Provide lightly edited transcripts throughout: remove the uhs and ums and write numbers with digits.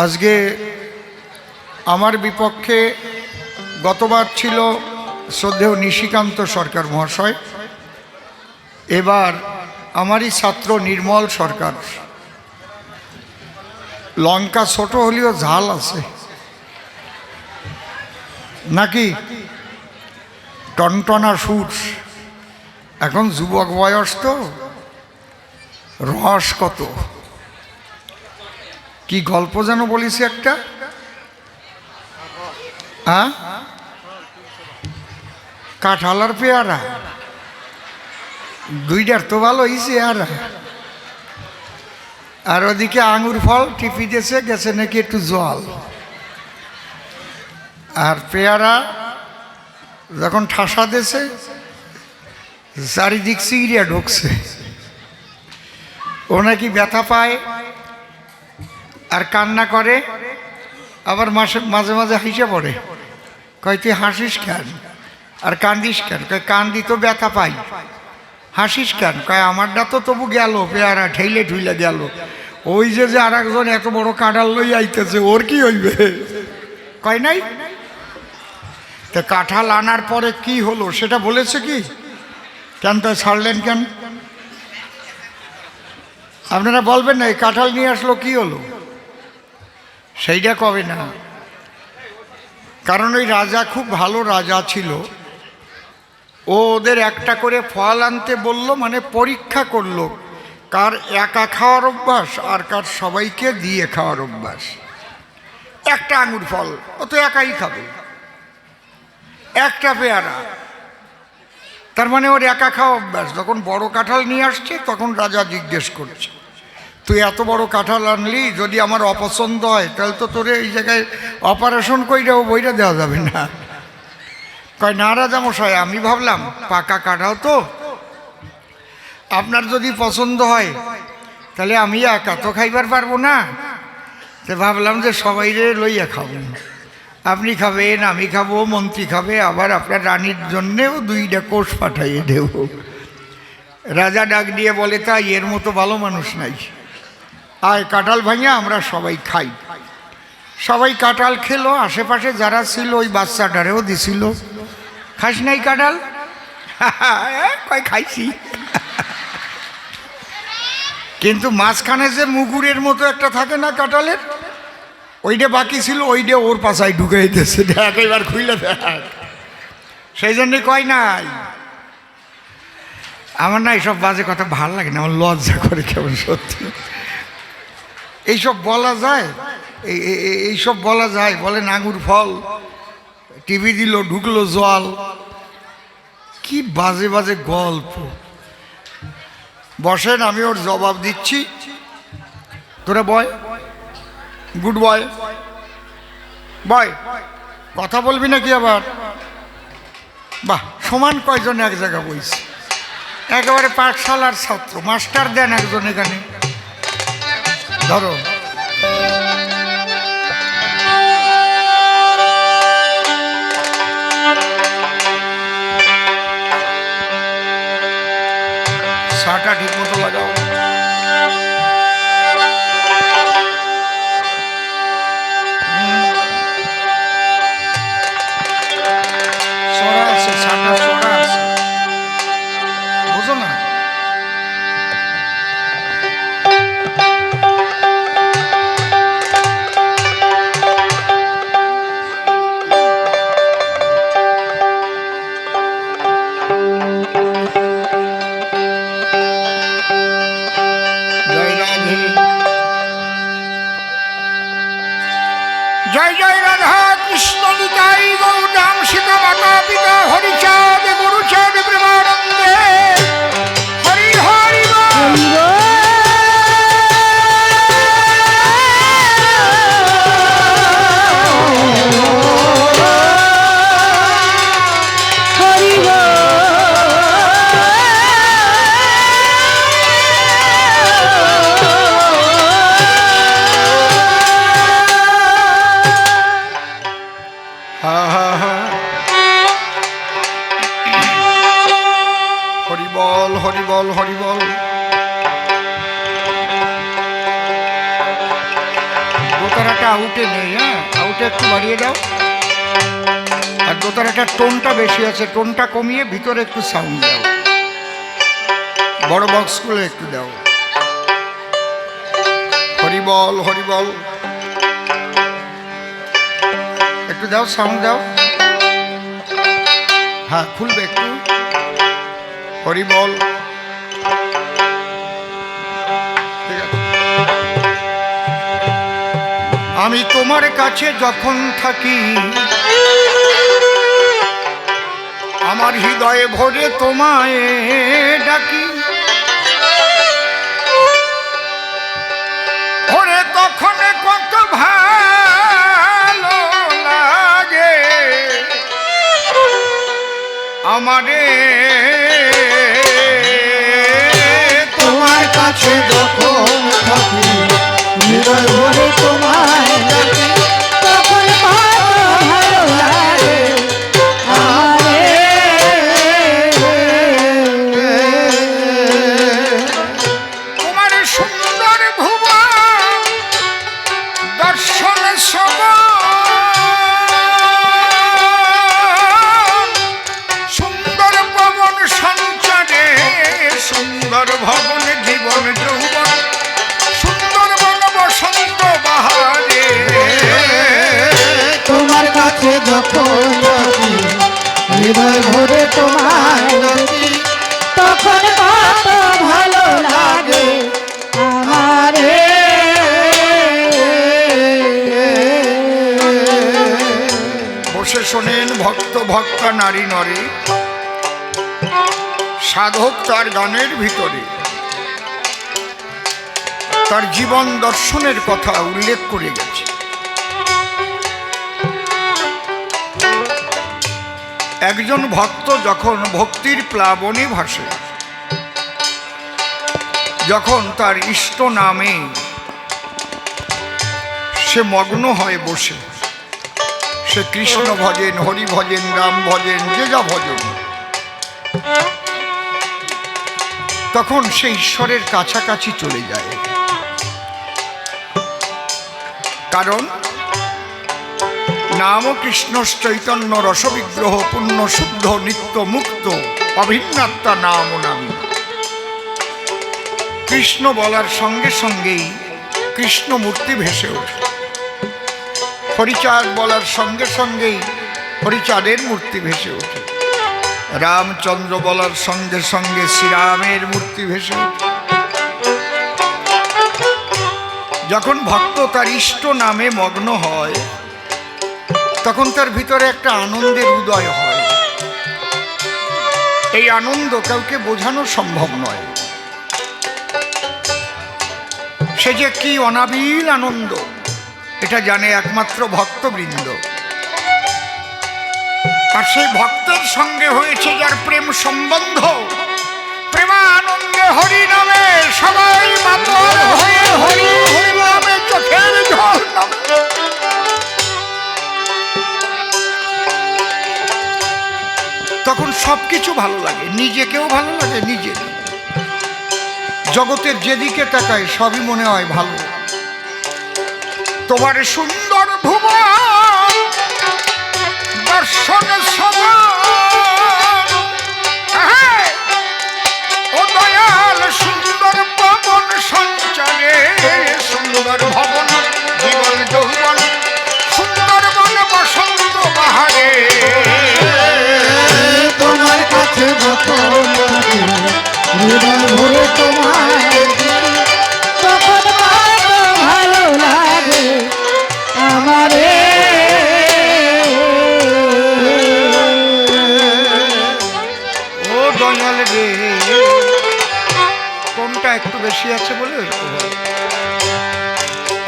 আজকে আমার বিপক্ষে গতবার ছিল শ্রদ্ধেয় নিশিকান্ত সরকার মহাশয়, এবার আমারই ছাত্র নির্মল সরকার। লঙ্কা ছোট হলেও ঝাল আছে নাকি? টনটনা সুর। এখন যুবক বয়স তো, রস কত। কি গল্প যেন বলিস একটা, হ্যাঁ? কাঁঠাল আর পেয়ারা দুইটার তো ভালো হয়েছে। আর ওদিকে আঙুর ফল টিপি দিয়েছে, গেছে নাকি একটু জল। আর পেয়ারা যখন ঠাসা দিয়েছে চারিদিক চিড়িয়া ঢুকছে। ও নাকি ব্যথা পায় আর কান্না করে, আবার মাঝে মাঝে হাসে পড়ে। কয় তুই হাসিস কেন আর কান্দিস কেন? কয় কান্দি তো ব্যথা পাই। হাসিস কেন? কয় আমারটা তো তবু গেল, পেয়ারা ঠেলে ঠুইলে গেল। ওই যে আর একজন এত বড় কাঁঠাল লই আইতেছে, ওর কি হইবে? কয় নাই। তা কাঁঠাল আনার পরে কি হলো সেটা বলেছে কি? কেন তা ছাড়লেন কেন? আপনারা বলবেন না এই কাঁঠাল নিয়ে আসলো কি হলো, সেইটা কবে না। কারণ ওই রাজা খুব ভালো রাজা ছিল। ও ওদের একটা করে ফল আনতে বলল, মানে পরীক্ষা করলো কার একা খাওয়ার অভ্যাস আর কার সবাইকে দিয়ে খাওয়ার অভ্যাস। একটা আঙুর ফল ও তো একাই খাবে, একটা পেয়ারা, তার মানে ওর একা খাওয়া অভ্যাস। যখন বড় কাঁঠাল নিয়ে আসছে তখন রাজা জিজ্ঞেস করছে, তুই এত বড় কাঁঠাল আনলি, যদি আমার অপছন্দ হয় তাহলে তো তোরে এই জায়গায় অপারেশন কইরাও বইটা দেওয়া যাবে না। কয় না রাজামশাই, আমি ভাবলাম পাকা কাঁঠাল তো, আপনার যদি পছন্দ হয় তাহলে আমি একা তো খাইবার পারবো না, তো ভাবলাম যে সবাই লইয়া খাবো। আপনি খাবেন, আমি খাবো, মন্ত্রী খাবে, আবার আপনার রানীর জন্যেও 2টা কোষ পাঠাইয়ে দেব। রাজা ডাক দিয়ে বলে, তাই এর মতো ভালো মানুষ নাই, আয় কাঁঠাল ভাঙিয়া আমরা সবাই খাই। সবাই কাঁঠাল খেলো, আশেপাশে যারা ছিল ওই বাচ্চাটারেও দিছিল। খাস নাই কাঁঠাল? কয় খাইছি। কিন্তু মাঝখানে যে মুগুরের মতো একটা থাকে না কাঁঠালের, ওইটা বাকি ছিল, ওইটা ওর পাশায় ঢুকাই দিয়েছে। দেখ এবার খুইলে দেখ। সেই জন্যে কয় নাই। আমার না এইসব বাজে কথা ভাল লাগে না, আমার লজ্জা করে কেমন। সত্যি এইসব বলা যায়, এইসব বলা যায়? বলেন আঙুর ফল টিভি দিল, ঢুকলো জল। কি বাজে বাজে গল্প। বসেন, আমি ওর জবাব দিচ্ছি। তোরা বয়, গুড বয়, বয়। কথা বলবি নাকি আবার? বাহ, সমান কয়জন এক জায়গায় বইছে, একেবারে পাঠশালার ছাত্র। মাস্টার দেন একজন এখানে, ধরো। শাটা ঠিক মতো লাগাও। সরা আছে, শাটা সরা আছে, বুঝো না? জয় জয় রাধা কৃষ্ণ নিতাই গৌরাম সীতা মাতা পিতা হরিচাঁদ গুরুচাঁদ প্রেমানন্দে। হরি হরি হরি বল। দোতারাটা আউটে নেই, হ্যাঁ আউটে একটু বাড়িয়ে দাও। আর দোতারাটার টোনটা বেশি আছে, টোনটা কমিয়ে ভিতরে একটু সাউন্ড দাও, বড় বক্সগুলো একটু দাও। হরিবল হরিবল একটু দাও, সাউন্ড দাও। হ্যাঁ খুলবে একটু। হরিবল। ঠিক আছে। আমি তোমার কাছে যখন থাকি, আমার হৃদয়ে ভরে তোমায় ডাকি, ভরে তখন কত ভালো লাগে আমারে, তোমার কাছে যখন থাকি হৃদয় ভরে তোমায় ডাকি, তখন কত ভালো লাগে আমারে। তোমার সুন্দর ভুবন দর্শন সব, সুন্দর পবন সঞ্চারে, সুন্দর ভবন জীবন যৌবন, সুন্দর বন বসন্ত বাহারে। তোমার কাছে যখন থাকি হৃদয় ভরে তোমায় ডাকি, তখন কত ভালো লাগে আমারে। বসে শোনেন ভক্ত ভক্তা নারী নরে, সাধক তার গানের ভিতরে তার জীবন দর্শনের কথা উল্লেখ করে গেছে। একজন ভক্ত যখন ভক্তির প্লাবনে ভাসে, যখন তার ইষ্ট নামে সে মগ্ন হয় বসে, সে কৃষ্ণ ভজেন, হরি ভজেন, রাম ভজেন, যে যা ভজন, তখন সে ঈশ্বরের কাছাকাছি চলে যায়। কারণ নাম কৃষ্ণ চৈতন্য রসবিগ্রহ পুণ্য শুদ্ধ নিত্য মুক্ত অভিন্নাত্মা নাম নামী। কৃষ্ণ বলার সঙ্গে সঙ্গেই কৃষ্ণ মূর্তি ভেসে ওঠে, হরিচাঁদ বলার সঙ্গে সঙ্গেই হরিচাঁদের মূর্তি ভেসে ওঠে, রামচন্দ্র বলার সঙ্গে সঙ্গে শ্রীরামের মূর্তি ভেসে ওঠে। যখন ভক্ত তার ইষ্ট নামে মগ্ন হয়, তখন তার ভিতরে একটা আনন্দের উদয় হয়। এই আনন্দ কাউকে বোঝানো সম্ভব নয়। সে যে কি অনাবিল আনন্দ, এটা জানে একমাত্র ভক্তবৃন্দ। আর সেই ভক্তের সঙ্গে হয়েছে যার প্রেম সম্বন্ধ, প্রেমানন্দে হরি নামে সবাই মাতল হয়ে হরি হরি নামে চোখের জল নামে। তখন সবকিছু ভালো লাগে, নিজেকেও ভালো লাগে, নিজের জগতের যেদিকে তাকায় সবই মনে হয় ভালো। তোমার সুন্দর ভুবন দর্শন সমান, ও দয়াল সুন্দর পবন সঞ্চারে, সুন্দর ভবন জীবন যৌবন, সুন্দর বন বসন্ত বাহারে। তোমার কাছে যখন থাকি হৃদয় ভরে তোমায় ডাকি, তখন কত ভালো লাগে আমারে। ও দয়াল রে, কোনটা একটু বেশি আছে বলে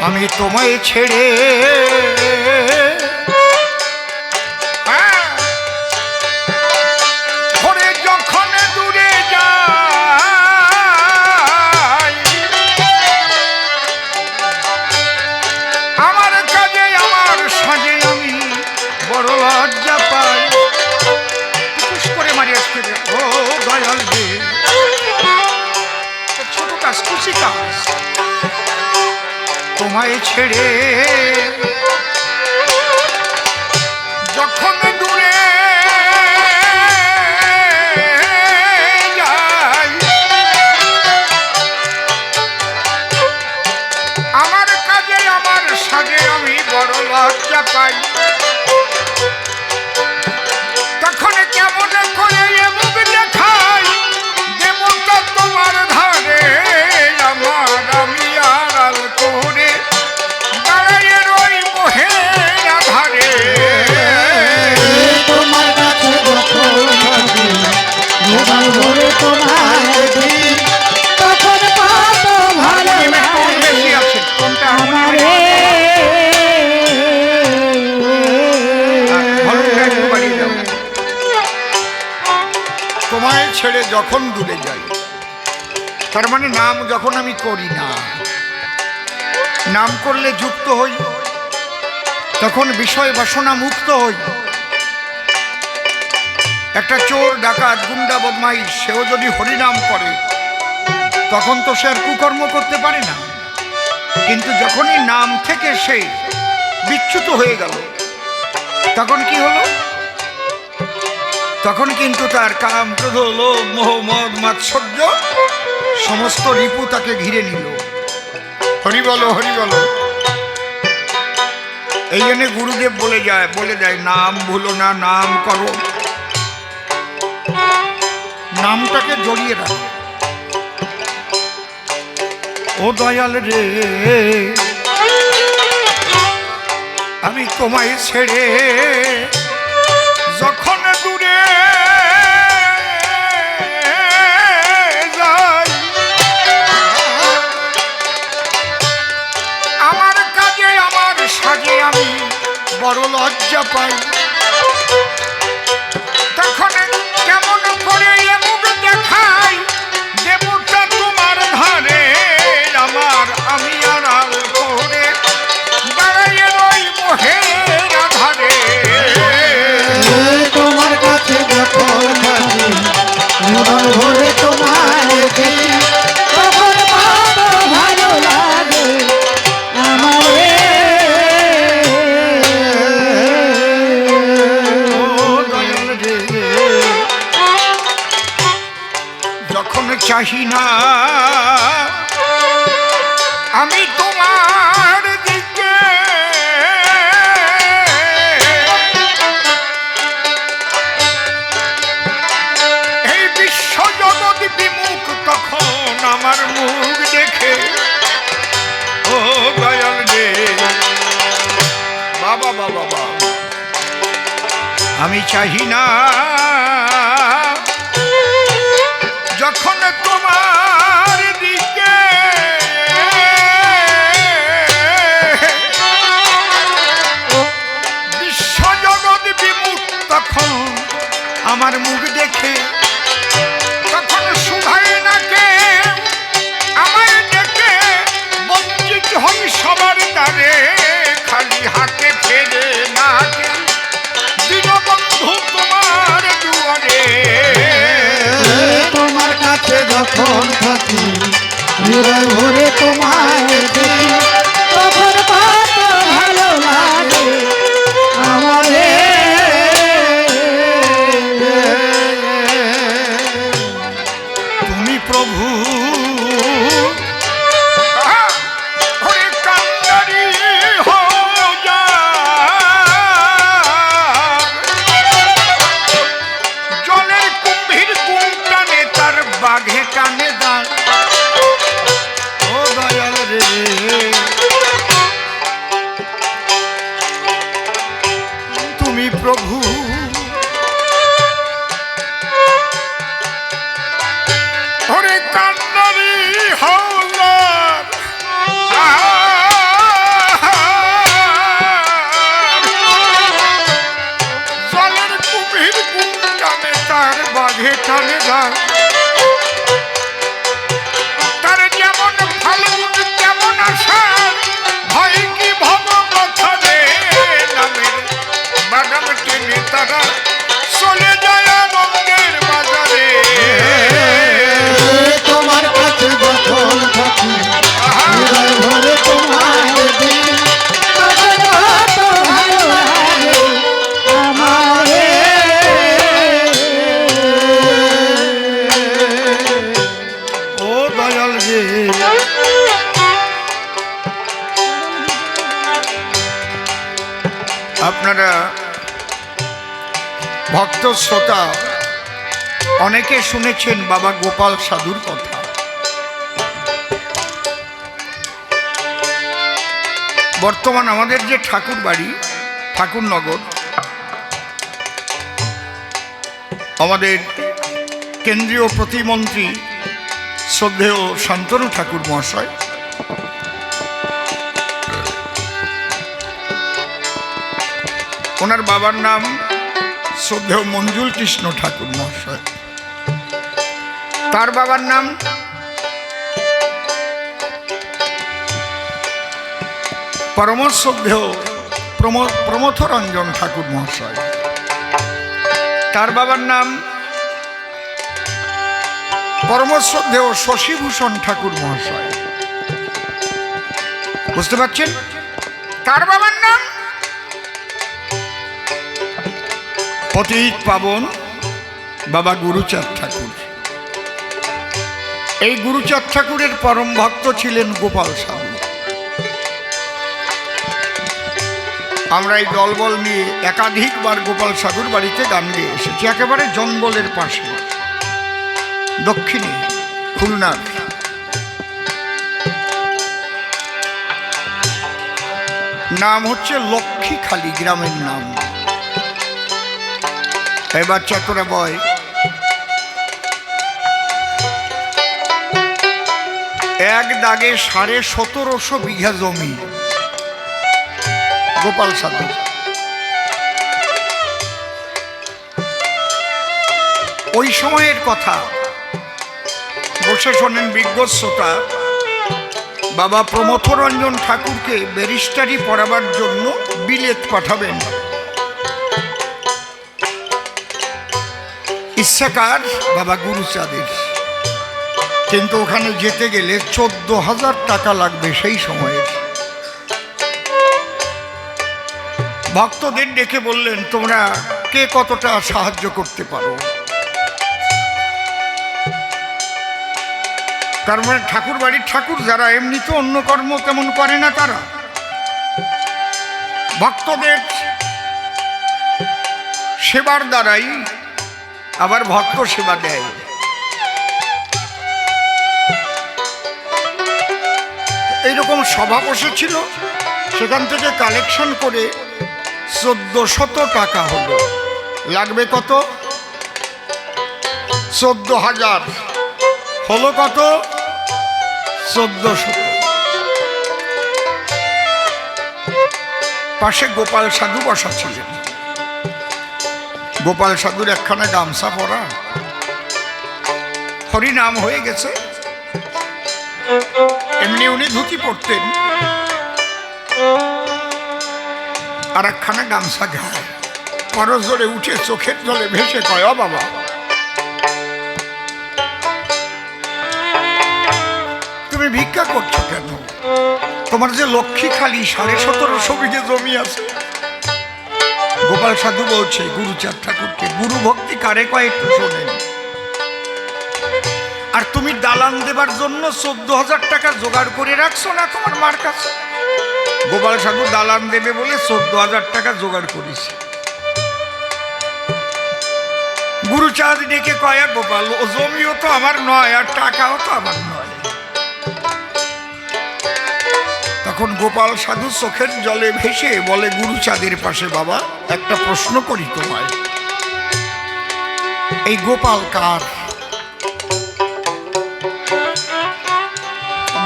আমি তোমায় ছেড়ে ঘরে যখন দূরে যাই, আমার কাজে আমার সাজে আমি বড় লজ্জা পাই। টুকুস করে মারি আসতে, ও দয়াল রে, ছোট কাজ খুশি কাজ। তোমার তোমায় ছেড়ে যখন দূরে যাই, আমার কাজে আমার সাজে আমি বড় লজ্জা পাই। তখন কেমন করে মুখ দেখাই দেবতা তোমার ধারে, আমার আমি আড়াল করে দাঁড়ায় রই মোহের আধারে। তোমার কাছে যখন থাকি হৃদয় ভরে তোমায় দেখি, তখন কত ভালো লাগে কোনটা আমারে। তোমায় ছেড়ে যখন দূরে যাই, তার মানে নাম যখন আমি করি না, নাম করলে যুক্ত হই, তখন বিষয় বাসনা মুক্ত হই। একটা চোর ডাকাত গুন্ডা বদমাইশ সেও যদি হরিনাম করে তখন তো সে আর কুকর্ম করতে পারে না। কিন্তু যখনই নাম থেকে সে বিচ্যুত হয়ে গেল তখন কি হলো? তখন কিন্তু তার কাম, ক্রোধ, লোভ, মোহ, মদ, মাৎসর্য সমস্ত রিপু তাকে ঘিরে নিল। হরি বলো, হরি বলো। এই জন্য গুরুদেব বলে যায় নাম ভুলো না, নাম করো, নামটাকে জড়িয়ে রাখো। ও দয়াল রে, আমি তোমায় ছেড়ে যখন দূরে যাই, আমার কাজে আমার সাজে আমি বড় লজ্জা পাই। তখন কেমন করে মুখ দেখাই দেবতা তোমার ধারে, আমার আমি আড়াল করে দাঁড়ায় রই মোহের আধারে। তোমার কাছে যখন থাকি হৃদয় ভরে তোমায় দেখি, তখন কত ভালো লাগে আমারে। ও দয়াল রে, যখন চাহি না আমি তোমার দিকে, এই বিশ্ব জগৎ বিমুখ তখন আমার মুখ দেখে। ও দয়াল রে, বাবা বাবা বাবা, আমি চাহি না যখন তোমার দিকে, বিশ্ব জগৎ বিমুখ তখন আমার মুখ দেখে। তখন শুধাই নাকে আমার ডেকে, বঞ্চিত হই সবার দ্বারে, খালি হাতে ফেরে নাকে দীনবন্ধু তোমার দুয়ারে। তোমার কাছে যখন থাকি হৃদয় ভরে তোমায় দেখি, তখন কত ভালো লাগে আমারে। তুমি প্রভু হরে কান্দারি হো যা, জলের কুম্ভীর কুম টানে তার বাঘে কানে দাঁড়। ও দয়াল রে, আপনারা ভক্ত শ্রোতা অনেকে শুনেছেন বাবা গোপাল সাধুর কথা। বর্তমান আমাদের যে ঠাকুর বাড়ি ঠাকুরনগর, আমাদের কেন্দ্রীয় প্রতিমন্ত্রী শ্রদ্ধেয় শান্তনু ঠাকুর মহাশয়, ওনার বাবার নাম শ্রদ্ধেয় মঞ্জুল কৃষ্ণ ঠাকুর মহাশয়, তার বাবার নাম পরম শ্রদ্ধেয় প্রমথরঞ্জন ঠাকুর মহাশয়, তার বাবার নাম পরম শ্রদ্ধেয় শশীভূষণ ঠাকুর মহাশয়। বুঝতে পারছেন? তার বাবার নাম পতিত পাবন বাবা গুরুচাঁদ ঠাকুর। এই গুরুচাঁদ ঠাকুরের পরম ভক্ত ছিলেন গোপাল সাধু। আমরা এই দলবল নিয়ে একাধিকবার গোপাল সাধুর বাড়িতে গান গেয়ে এসেছি, একেবারে জঙ্গলের পাশে দক্ষিণে খুলনার। নাম হচ্ছে লক্ষ্মীখালী গ্রামের নাম। এই বাচ্চা তোরা বয়, এক দাগে 1750 বিঘা জমি গোপাল সাধু। ওই সময়ের কথা বসে শোনেন বিজ্ঞ শ্রোতা। বাবা প্রমথরঞ্জন ঠাকুরকে ব্যারিস্টারি পড়াবার জন্য বিলেত পাঠাবেন। ইচ্ছাকার বাবা গুরুচাঁদের, কিন্তু ওখানে যেতে গেলে 14,000 টাকা লাগবে সেই সময়ের। ভক্তদের ডেকে বললেন, তোমরা কে কতটা সাহায্য করতে পারো? তার মানে ঠাকুর বাড়ির ঠাকুর যারা, এমনি তো অন্য কর্ম তেমন করে না তারা, ভক্তদের সেবার দ্বারাই আবার ভক্ত সেবা দেয়। এইরকম সভা বসেছিল, সেখান থেকে কালেকশন করে 1400 টাকা হলো। লাগবে কত? 14,000। হলো কত? 1400। পাশে গোপাল সাধু বসা ছিলেন। গোপাল সাধুর একখানা গামছা পরা, হরিনাম হয়ে গেছে, এমনি উনি ধুতি পরতেন, আর একখানা গামছা গায়ে, পরশ জোরে উঠে চোখের জলে ভেসে কয়, ও বাবা, তুমি ভিক্ষা করছো কেন? তোমার যে লক্ষ্মীখালী 1750 বিঘে জমি আছে। গোপাল সাধু বলছে গুরুচাঁদ ঠাকুরকে, গুরু ভক্তি কারে কয় একটু শোনেন। আর তুমি দালান দেবার জন্য 14,000 টাকা জোগাড় করে রাখছো না তোমার মার কাছে? গোপাল সাধু দালান দেবে বলে 14,000 টাকা জোগাড় করেছে। গুরুচাঁদ ডেকে কয়, গোপাল, ও জমিও তো আমার নয় আর টাকাও তো আমার নয়। তখন গোপাল সাধু চোখের জলে ভেসে বলে গুরুচাঁদের পাশে, বাবা একটা প্রশ্ন করি তোমায়, এই গোপাল কার?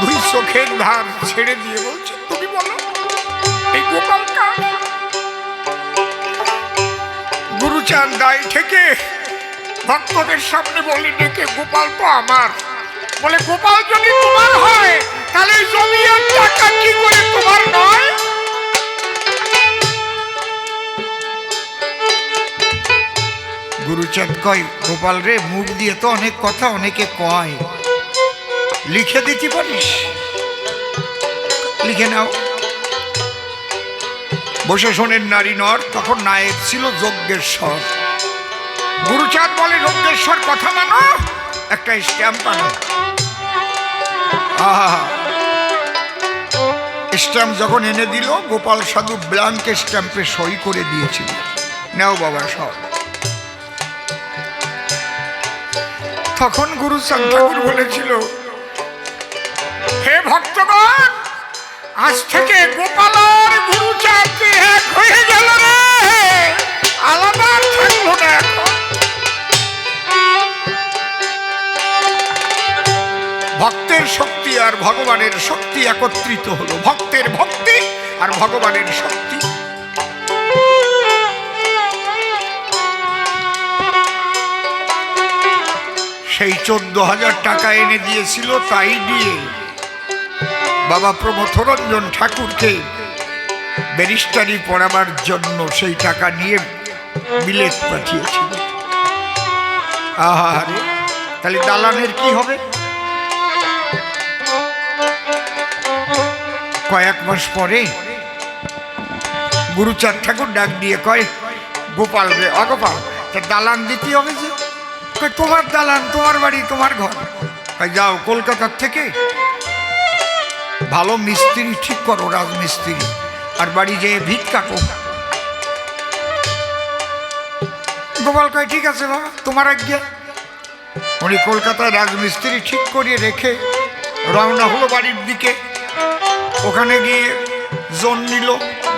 দুই চোখের ধার ছেড়ে দিয়ে বলছে, তুমি বলো এই গোপাল কার? গুরুচাঁদ দায় থেকে ভক্তদের সামনে বলে ডেকে, গোপাল তো আমার। বলে, গোপাল যদি তোমার হয় তাহলে জমি আর টাকা কি করে তোমার নয়? গুরুচাঁদ কয়, গোপাল রে, মুখ দিয়ে তো অনেক কথা অনেকে কয়, লিখে দিতে পারিস? লিখে নাও। বসে শোনেন নারী নর। তখন নায়ক ছিল যজ্ঞেশ্বর। গুরুচাঁদ বলে, যজ্ঞেশ্বর কথা মানো, একটা স্ট্যাম্প আনো। স্ট্যাম্প যখন এনে দিল, গোপাল সাধু ব্ল্যাঙ্ক স্ট্যাম্পে সই করে দিয়েছিল, নেও বাবা সব। তখন গুরুচাঁদ ঠাকুর বলেছিল, হে ভক্তগণ, আজ থেকে গোপাল আর গুরুচাঁদ এক হয়ে গেল রে, আলাদা থাকলো না এখন। ভক্তের শক্তি আর ভগবানের শক্তি একত্রিত হলো, ভক্তের ভক্তি আর ভগবানের শক্তি। সেই 14,000 টাকা এনে দিয়েছিল, তাই দিয়ে বাবা প্রমথরঞ্জন ঠাকুরকে ব্যারিস্টারি পড়াবার জন্য সেই টাকা নিয়ে বিলেত পাঠিয়েছিল। আহারে, তাহলে দালানের কি হবে? কয়েক মাস পরে গুরুচাঁদ ঠাকুর ডাক দিয়ে কয়, গোপাল রে, অগোপাল, তা দালান দিতে হবে যে। কয়, তোমার দালান, তোমার বাড়ি, তোমার ঘর। কয়, যাও কলকাতার থেকে ভালো মিস্ত্রি ঠিক করো, রাজমিস্ত্রি, আর বাড়ি যেয়ে ভিত কাটো। গোপাল কয়, ঠিক আছে বাবা, তোমার আজ্ঞা। উনি কলকাতায় রাজমিস্ত্রি ঠিক করিয়ে রেখে রওনা হলো বাড়ির দিকে। ওখানে গিয়ে জোন নিল,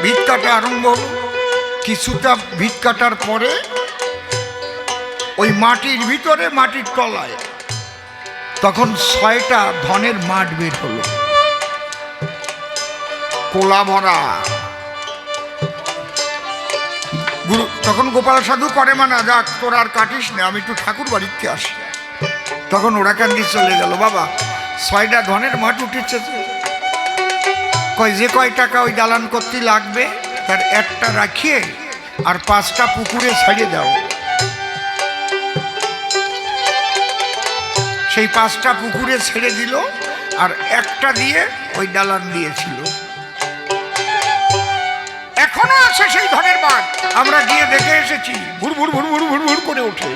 ভিত কাটা আরম্ভ হলো। কিছুটা ভিত কাটার পরে ওই মাটির ভিতরে, মাটির তলায় তখন 6টা ধনের মাঠ বের হলো, কোলা ভরা। গুরু তখন গোপাল সাধু করে, মানা যাক, তোরা আর কাটিস না, আমি একটু ঠাকুর বাড়িতে আসি। তখন ওরা কান্দি চলে গেল। বাবা, 6টা ধনের মাঠ উঠেছে। কয়, যে কয় টাকা ওই দালান করতে লাগবে তার একটা রাখিয়ে আর 5টা পুকুরে ছাড়িয়ে দাও। সেই 5টা পুকুরে ছেড়ে দিল, আর একটা দিয়ে ওই দালান দিয়েছিল। এখনো আছে সেই ধনের মাঠ, আমরা গিয়ে দেখে এসেছি, ভুর ভুর ভুর ভুর ভুর ভুর করে ওঠে।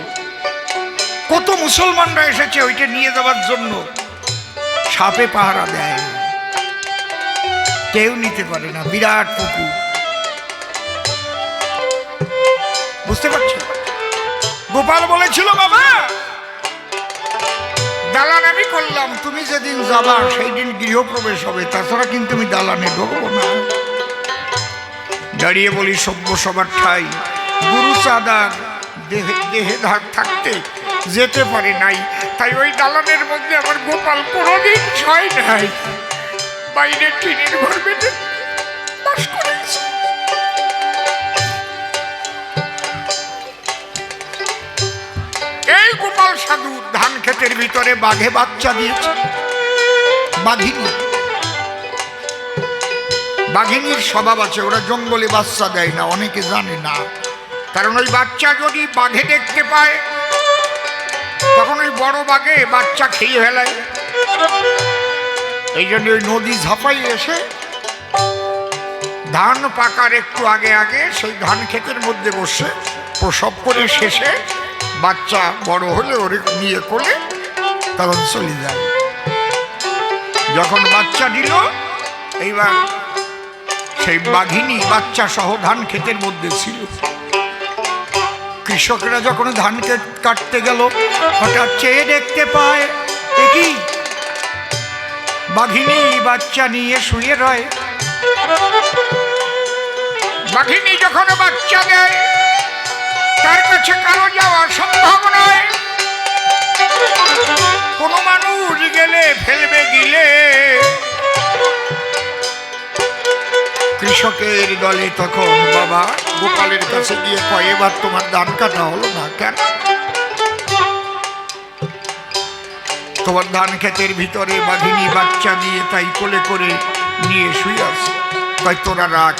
কত মুসলমানরা এসেছে ওইটা নিয়ে যাওয়ার জন্য, সাপে পাহারা দেয়, কেউ নিতে পারে না, বিরাট পুকুর। বুঝতে পারছো? গোপাল বলেছিল, বাবা দালান আমি করলাম, তুমি যেদিন যাবা সেই দিন গৃহপ্রবেশ হবে, তাছাড়া কিন্তু আমি দালানে ঢুকবো না। দাঁড়িয়ে বলি, সভ্য সবার ঠাই গুরুচাঁদার দেহে ধার থাকতে যেতে পারে নাই, তাই ওই দালানের মধ্যে আমার গোপাল কোনোদিন ছয় নাই, বাইরে টিনের ঘর বেঁধে বাস করেছে। এই গোপাল সাধু ধান ক্ষেতের ভিতরে বাঘে বাচ্চা দিয়েছে। বাঘিনী, বাঘিনীর স্বভাব আছে, ওরা জঙ্গলে বাচ্চা দেয় না, অনেকে জানে না। কারণ ওই বাচ্চা যদি বাঘে দেখতে পায়, তখন ওই বড় বাঘে বাচ্চা খেয়ে ফেলায়। এই জন্য ওই নদী ঝাঁপাই এসে ধান পাকার একটু আগে আগে সেই ধান ক্ষেতের মধ্যে বসে প্রসব করে শেষে বাচ্চা বড় হলে ওরে নিয়ে কোলে তখন চলে যায়। যখন বাচ্চা দিল, এইবার সেই বাঘিনী বাচ্চা সহ ধান ক্ষেতের মধ্যে ছিল। কৃষকরা যখন ধান ক্ষেত কাটতে গেল, হঠাৎ চেয়ে দেখতে পায়, দেখি বাঘিনী বাচ্চা নিয়ে শুয়ে রয়। বাঘিনী যখন বাচ্চা দেয়, তার কাছে কারো যাওয়া সম্ভব নয়। কোনো মানুষ গেলে ফেলবে গিলে। কৃষকের দলে তখন বাবা গোপালের কাছে গিয়ে কয়, এবার তোমার ধান কাটা হলো না কেন? তোমার ধান ক্ষেতের ভিতরে বাঘিনী বাচ্চা দিয়ে তাই কোলে করে নিয়ে শুয়ে আছে। কয়, তোরা রাখ,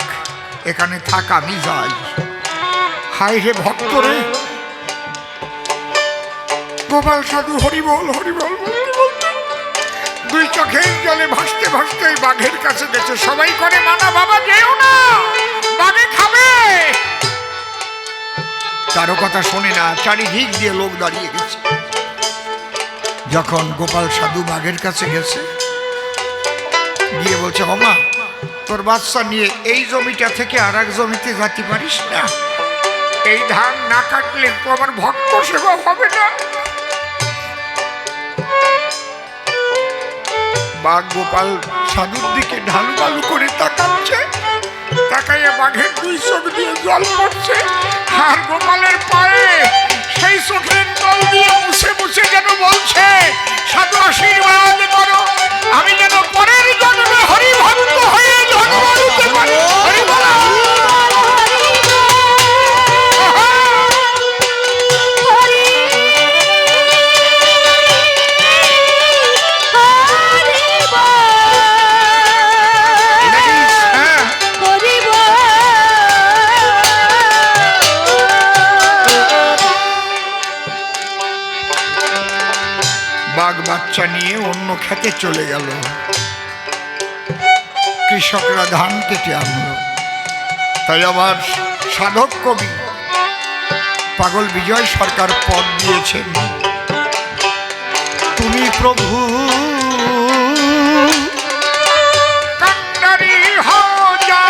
এখানে থাক, আমি যাই। হায় হে ভক্ত রে! গোপাল সাধু হরিবল হরিবল বলতে বলতে দুই চোখের জলে ভাসতে ভাসতে বাঘের কাছে গেছে। সবাই করে মানা, বাবা যেও না, বাঘে খাবে। কারো কথা শোনে না, চারিদিক দিয়ে লোক দাঁড়িয়ে গেছে। যখন গোপাল সাধু বাঘের কাছে গেছে, গিয়ে বলছে, ওমা তোর বাচ্চা নিয়ে এই জমিটা থেকে আর এক জমিতে যেতে পারিস না? এই ধান না কাটলে তো আমার ভক্ত সেবা হবে না। বাঘ গোপাল সাধুর দিকে ঢালু বালু করে তাকাচ্ছে, তাকাইয়া বাঘের দুই চোখ দিয়ে জল পড়ছে, আর গোপালের পায়ে সেই চোখের জল দিয়ে মুছে মুছে যেন বলছে, সাধু আশীর্বাদ করো, আমি যেন পরের জন্মে হরি ভক্ত হয়ে জন্ম নিতে পারি। হরি বল। বাঘ বাচ্চা নিয়ে অন্য খেতে চলে গেল। কৃষকরা ধান কেটে আনলো। তাই আবার সাধক কবি পাগল বিজয় সরকার পদ দিয়েছেন, তুমি প্রভু কান্ডারি হও যা,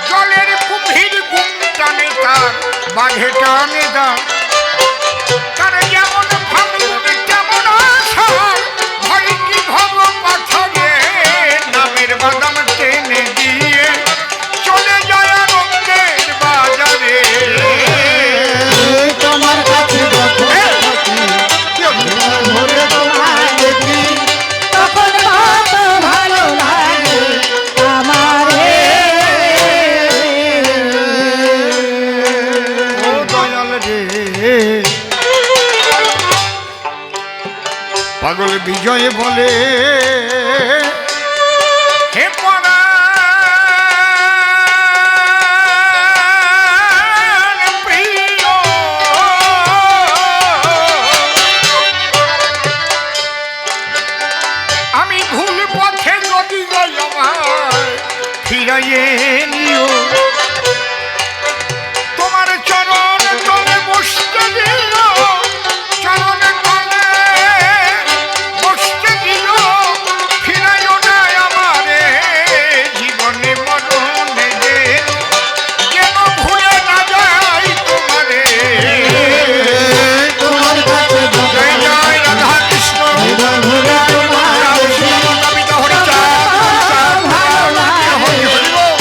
জলের কুম্ভীর গুম টানে তার বাঘে টানে দা, তার যেমন ভাঙন তেমন আশা, ভয় কি ভব পাথরে নামের বাদাম টেনে দিয়ে চলে যায় আনন্দের বাজারে। তোমার কাছে যখন থাকি, ভোরে তোমায় দেখি, তখন কত ভালো লাগে আমারে। ও দয়াল রে, পাগল বিজয় বলে, হে পরাণ প্রিয়, আমি ভুল পথে যদি যাই আমায় ফিরাইয়ে নিও, তোমার চরণ তলে বসতে দিল, চরণ তলে বসতে দিল, ফিরাইও না আমারে জীবনে মরণে যে, যেন ভুলে না যাই তোমারে। তোমার কাছে যখন জয় জয় রাধা কৃষ্ণ, হৃদয় ভরে তোমায় দেখি, কবিতা হরিচাঁদ, ভালো লাগে হরি হরি বল।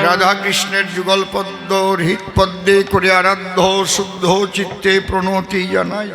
রাধা কৃষ্ণের যুগল পদ্ম হৃৎপদ্মে করে আরাধ্য শুদ্ধ চিত্তে প্রণতি জানাই।